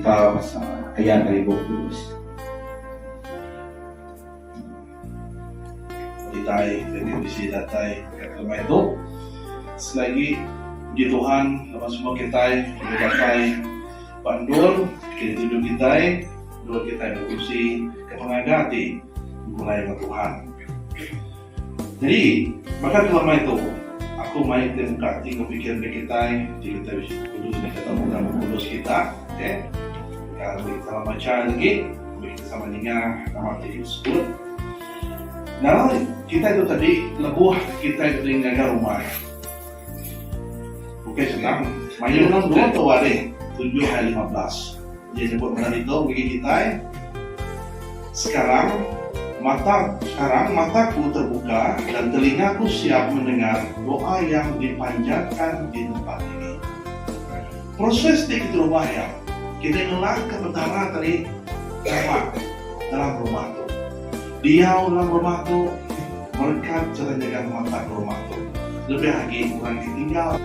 kita sa ayat dari Bukudus. Ditay, bisi datay, kaya itu. Selagi puji Tuhan, lepas semua kita datay pandul, kita tujuh kita, dua kita berusi kepengagati mulai sama Tuhan. Jadi, maka selama itu, aku main demokrati kepikiran kita bisa kudus, kita temukan kudus kita, ya. Kalau kita baca lagi, kita sama dengan nama tersebut. Nah, kita itu tadi lebuh kita itu tinggal rumah. Oke, senang. Mayu 62 atau wade 7 hari 15. Dia sebut benar itu bagi kita. Sekarang mataku terbuka dan telingaku siap mendengar doa yang dipanjatkan di tempat ini. Proses di rumah ya. Kita ngelak ke pertama tadi dalam rumah itu. Dia dalam rumah itu mereka cara jaga mata rumah itu lebih lagi orang ditinggal.